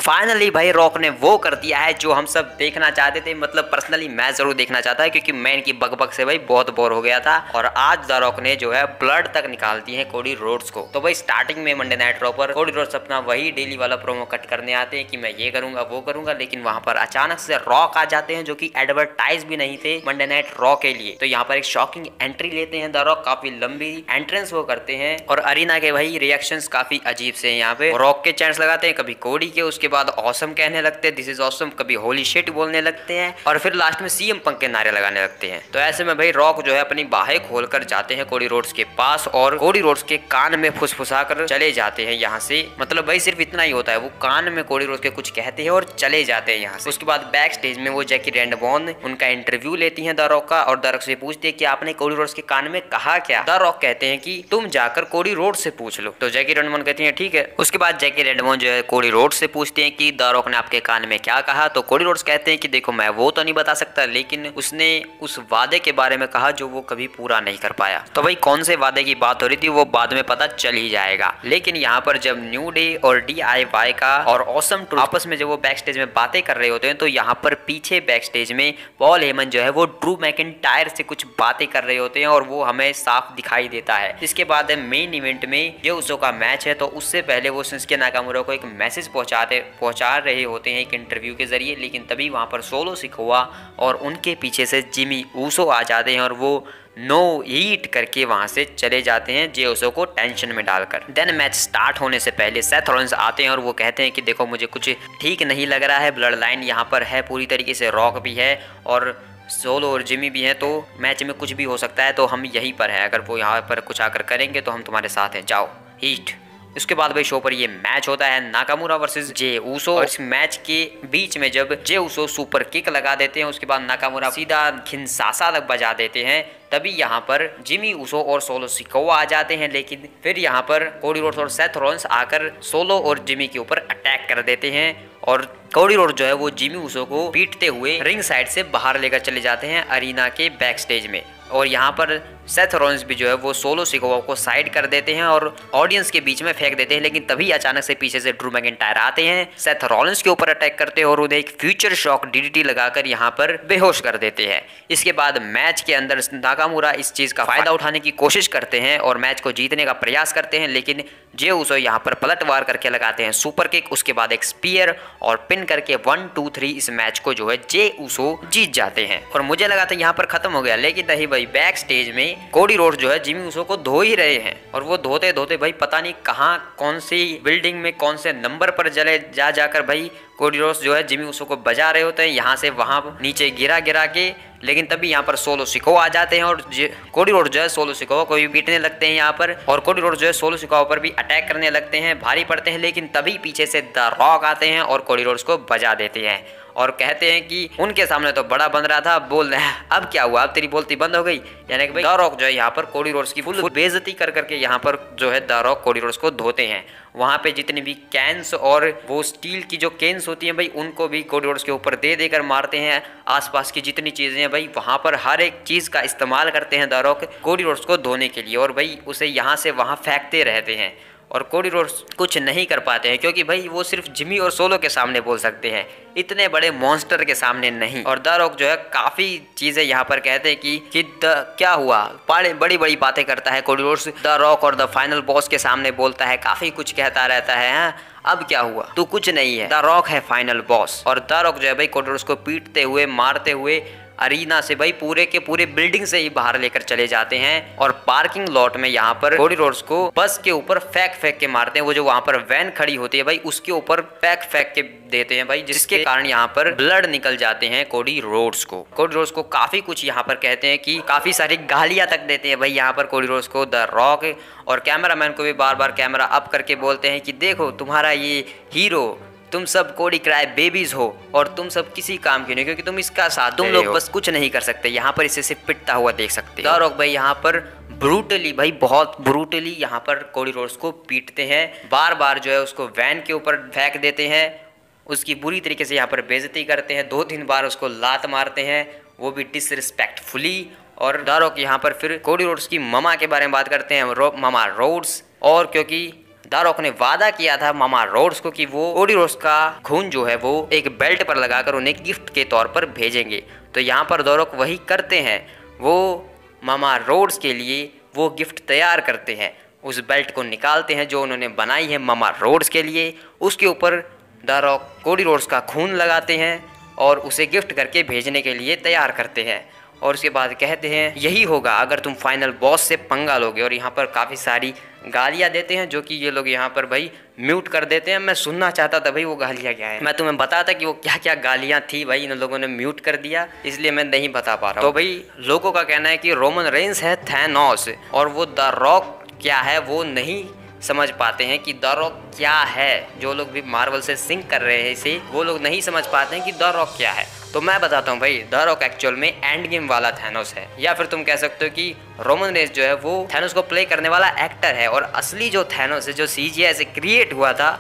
Finally भाई rock ने वो कर दिया है जो हम सब देखना चाहते थे। मतलब पर्सनली मैं जरूर देखना चाहता है, क्योंकि मैं इनकी बकबक से भाई बहुत बोर हो गया था। और आज द रॉक ने जो है ब्लड तक निकाल दी है कोडी रोड्स को। तो भाई स्टार्टिंग में मंडे नाइट रॉ पर कोडी रोड्स अपना वही डेली वाला प्रोमो कट करने आते हैं कि मैं ये करूंगा वो करूंगा, लेकिन वहां पर अचानक से रॉक आ जाते हैं जो कि एडवर्टाइज भी नहीं थे मंडे नाइट रॉ के लिए। तो यहाँ पर एक शॉकिंग एंट्री लेते हैं द रॉक, काफी लंबी एंट्रेंस वो करते हैं और अरीना के भाई रिएक्शंस काफी अजीब से हैं। यहाँ पे रॉक के चैंट्स लगाते हैं, कभी कोडी के, उसके बाद ऑसम कहने लगते हैं, दिस इज ऑसम, कभी होली शिट बोलने लगते हैं और फिर लास्ट में सीएम पंक के नारे लगाने लगते हैं। तो ऐसे में भाई रॉक जो है अपनी बाहें खोलकर जाते हैं कोडी रोड्स के पास और कोडी रोड्स के कान में फुसफुसा कर चले जाते हैं यहाँ से। मतलब भाई सिर्फ इतना ही होता है, वो कान में कोडी रोड्स के कुछ कहते हैं और चले जाते हैं यहाँ से। उसके बाद बैक स्टेज में वो जैकी रैंडबॉर्न उनका इंटरव्यू लेती है द रॉक का और द रॉक से पूछती है कि आपने कोडी रोड्स के कान में कहा क्या। द रॉक कहते हैं कि तुम जाकर कोडी रोड्स से पूछ लो। तो जैकी रैंडबॉर्न कहती है ठीक है। उसके बाद जैकी रैंडबॉर्न जो है कोडी रोड्स से पूछते हैं कि द रॉक ने आपके कान में क्या कहा। तो कोडी रोड्स कहते हैं कि देखो मैं वो तो नहीं बता सकता, लेकिन उसने उस वादे के बारे में कहा जो वो कभी पूरा नहीं कर पाया। तो भाई कौन से वादे की बात हो रही थी वो बाद में पता चल ही जाएगा। लेकिन यहाँ पर जब न्यू डे और DIY का और ऑसम ट्रुथ आपस में जब वो बैक स्टेज में बातें कर रहे होते हैं, तो यहाँ पर पीछे बैक स्टेज में पॉल हेमन जो है वो ड्रू मैकिंटायर से कुछ बातें कर रहे होते हैं और वो हमें साफ दिखाई देता है। इसके बाद मेन इवेंट में जो उसो का मैच है, तो उससे पहले वो शिंसुके नाकामुरा को एक मैसेज पहुंचा रहे होते हैं एक इंटरव्यू के जरिए। लेकिन तभी वहां पर सोलो सिकोआ और उनके पीछे से जिमी ऊसो आ जाते हैं और वो नो हीट करके वहां से चले जाते हैं जे उसो को टेंशन में डालकर। देन मैच स्टार्ट होने से पहले सेथ रॉलिंस आते हैं और वो कहते हैं कि देखो मुझे कुछ ठीक नहीं लग रहा है, ब्लड लाइन यहाँ पर है पूरी तरीके से, रॉक भी है और सोलो और जिमी भी हैं, तो मैच में कुछ भी हो सकता है, तो हम यहीं पर है, अगर वो यहाँ पर कुछ आकर करेंगे तो हम तुम्हारे साथ हैं, जाओ हीट। उसके बाद भाई शो पर ये मैच होता है नाकामुरा वर्सेस जे ऊसो और इस मैच के बीच में जब जे ऊसो सुपर किक लगा देते हैं, उसके बाद नाकामुरा सीधा खिंसासा तक बजा देते हैं, तभी यहाँ पर जिमी ऊसो और सोलो सिकोआ आ जाते हैं। लेकिन फिर यहाँ पर कोडी रोड्स और सेथ रॉलिंस आकर सोलो और जिमी के ऊपर अटैक कर देते हैं और कोडी रोड्स जो है वो जिमी ऊसो को पीटते हुए रिंग साइड से बाहर लेकर चले जाते हैं अरीना के बैक स्टेज में। और यहाँ पर सेथ रॉलिंस भी जो है वो सोलो सिकोआ को साइड कर देते हैं और ऑडियंस के बीच में फेंक देते हैं। लेकिन तभी अचानक से पीछे से ड्रू मैकिंटायर आते हैं, सेथ रॉलिंस के ऊपर अटैक करते हैं और उन्हें एक फ्यूचर शॉक DDT लगाकर यहाँ पर बेहोश कर देते हैं। इसके बाद मैच के अंदर नाकामुरा इस चीज का फायदा उठाने की कोशिश करते हैं और मैच को जीतने का प्रयास करते हैं, लेकिन जे ऊसो यहाँ पर पलटवार करके लगाते हैं सुपर किक, उसके बाद एक स्पीयर और पिन करके 1 2 3 इस मैच को जो है जे ऊसो जीत जाते हैं। और मुझे लगा था यहाँ पर खत्म हो गया, लेकिन नहीं भाई, बैक स्टेज में कोडी रोड्स जो है जिमी ऊसो को धो ही रहे हैं और वो धोते धोते भाई पता नहीं कहाँ कौन सी बिल्डिंग में कौन से नंबर पर जले जाकर भाई कोडी रोड्स जो है जिमी ऊसो को बजा रहे होते हैं, यहाँ से वहां नीचे गिरा के। लेकिन तभी यहाँ पर सोलो सिकोआ आ जाते हैं और कोडी रोड्स जो है सोलो सिकोआ को भी पीटने लगते हैं यहाँ पर, और कोडी रोड्स जो है सोलो सिकोआ पर भी अटैक करने लगते हैं, भारी पड़ते हैं। लेकिन तभी पीछे से द रॉक आते हैं और कोडी रोड्स को बजा देते हैं और कहते हैं कि उनके सामने तो बड़ा बन रहा था, बोल रहे हैं अब क्या हुआ, अब तेरी बोलती बंद हो गई। यानी कि भाई द रॉक जो है यहाँ पर कोडी रोड्स की फुल बेइज्जती कर करके यहाँ पर जो है द रॉक कोडी रोड्स को धोते हैं। वहाँ पे जितनी भी कैंस और वो स्टील की जो केन्स होती हैं भाई उनको भी कोडी रोड्स के ऊपर दे देकर मारते हैं। आसपास की जितनी चीज़ें हैं भाई वहाँ पर हर एक चीज़ का इस्तेमाल करते हैं द रॉक कोडी रोड्स को धोने के लिए और भाई उसे यहाँ से वहाँ फेंकते रहते हैं और कोडी रोड्स कुछ नहीं कर पाते हैं, क्योंकि भाई वो सिर्फ जिमी और सोलो के सामने बोल सकते हैं, इतने बड़े मॉन्स्टर के सामने नहीं। और द रॉक जो है काफी चीजें यहाँ पर कहते हैं कि क्या हुआ, बड़ी बड़ी बातें करता है कोडी रोड्स द रॉक और द फाइनल बॉस के सामने बोलता है, काफी कुछ कहता रहता है। हाँ अब क्या हुआ, तू कुछ नहीं है, द रॉक है फाइनल बॉस। और द रॉक जो है भाई कोडी रोड्स को पीटते हुए मारते हुए अरीना से भाई पूरे के पूरे बिल्डिंग से ही बाहर लेकर चले जाते हैं और पार्किंग लॉट में यहाँ पर कोडी रोड्स को बस के ऊपर फेंक के मारते हैं। वो जो वहां पर वैन खड़ी होती है भाई उसके ऊपर फेंक के देते हैं भाई, जिसके कारण यहाँ पर ब्लड निकल जाते हैं कोडी रोड्स को। कोडी रोड्स को काफी कुछ यहाँ पर कहते हैं कि काफी सारी गालियां तक देते हैं भाई यहाँ पर कोडी रोड्स को द रॉक, और कैमरामैन को भी बार बार कैमरा अप करके बोलते हैं कि देखो तुम्हारा ये हीरो, तुम सब कोडी क्राई बेबीज हो और तुम सब किसी काम के नहीं, क्योंकि तुम इसका साथ, तुम लोग बस कुछ नहीं कर सकते। यहाँ पर इसे सिर्फ पिटता हुआ देख सकते हैं। द रॉक भाई यहाँ पर ब्रूटली भाई बहुत ब्रूटली यहाँ पर कोडी रोड्स को पीटते हैं, बार बार जो है उसको वैन के ऊपर फेंक देते हैं, उसकी बुरी तरीके से यहाँ पर बेइज्जती करते हैं, 2-3 बार उसको लात मारते हैं, वो भी डिसरिस्पेक्टफुली। और द रॉक यहाँ पर फिर कोडी रोड्स की ममा के बारे में बात करते हैं, ममा रोड्स, और क्योंकि द रॉक ने वादा किया था मामा रोड्स को कि वो कोडी रोड्स का खून जो है वो एक बेल्ट पर लगाकर उन्हें गिफ्ट के तौर पर भेजेंगे। तो यहाँ पर द रॉक वही करते हैं, वो मामा रोड्स के लिए वो गिफ्ट तैयार करते हैं, उस बेल्ट को निकालते हैं जो उन्होंने बनाई है मामा रोड्स के लिए, उसके ऊपर द रॉक कोडी रोड्स का खून लगाते हैं और उसे गिफ्ट करके भेजने के लिए तैयार करते हैं। और उसके बाद कहते हैं यही होगा अगर तुम फाइनल बॉस से पंगा लोगे। और यहाँ पर काफ़ी सारी गालियाँ देते हैं जो कि ये लोग यहाँ पर भाई म्यूट कर देते हैं। मैं सुनना चाहता था भाई वो गालियाँ क्या है, मैं तुम्हें बताता कि वो क्या क्या गालियाँ थी, भाई इन लोगों ने म्यूट कर दिया इसलिए मैं नहीं बता पा रहा हूँ। तो भाई लोगों का कहना है कि रोमन रेंस है थैनोस और वो द रॉक क्या है वो नहीं समझ पाते हैं कि द रॉक क्या है। जो लोग भी मार्वल से सिंक कर रहे हैं इसे, वो लोग नहीं समझ पाते हैं कि द रॉक क्या है। तो मैं बताता हूँ भाई, द रॉक एक्चुअल में एंड गेम वाला थैनोस है, या फिर तुम कह सकते हो कि रोमन रेंस जो है वो थैनोस को प्ले करने वाला एक्टर है और असली जो थैनोस है जो CGI से क्रिएट हुआ था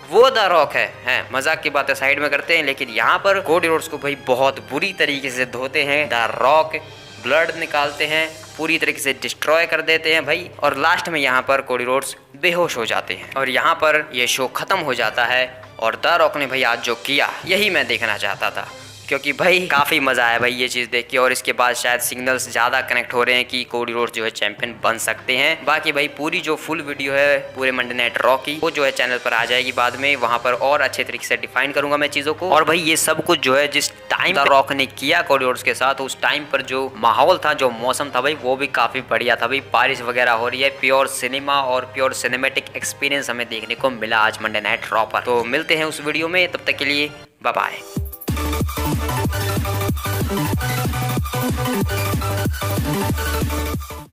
वो द रॉक है। मजाक की बातें साइड में करते हैं, लेकिन यहाँ पर कोडी रोड्स को भाई बहुत बुरी तरीके से धोते हैं द रॉक, ब्लड निकालते हैं, पूरी तरीके से डिस्ट्रॉय कर देते हैं भाई, और लास्ट में यहाँ पर कोडी रोड्स बेहोश हो जाते हैं और यहाँ पर ये शो खत्म हो जाता है। और द रॉक ने भाई आज जो किया यही मैं देखना चाहता था, क्योंकि भाई काफ़ी मज़ा आया भाई ये चीज़ देख के। और इसके बाद शायद सिग्नल्स ज़्यादा कनेक्ट हो रहे हैं कि कोडी रोड्स जो है चैंपियन बन सकते हैं। बाकी भाई पूरी जो फुल वीडियो है पूरे मंडे नाइट रॉ की वो जो है चैनल पर आ जाएगी बाद में, वहाँ पर और अच्छे तरीके से डिफाइन करूंगा मैं चीज़ों को। और भाई ये सब कुछ जो है जिस टाइम द रॉक ने किया कोडी रोड्स के साथ, उस टाइम पर जो माहौल था, जो मौसम था भाई, वो भी काफ़ी बढ़िया था भाई। बारिश वगैरह हो रही है, प्योर सिनेमा और प्योर सिनेमेटिक एक्सपीरियंस हमें देखने को मिला आज मंडे नाइट रॉ पर। तो मिलते हैं उस वीडियो में, तब तक के लिए बाय बाय।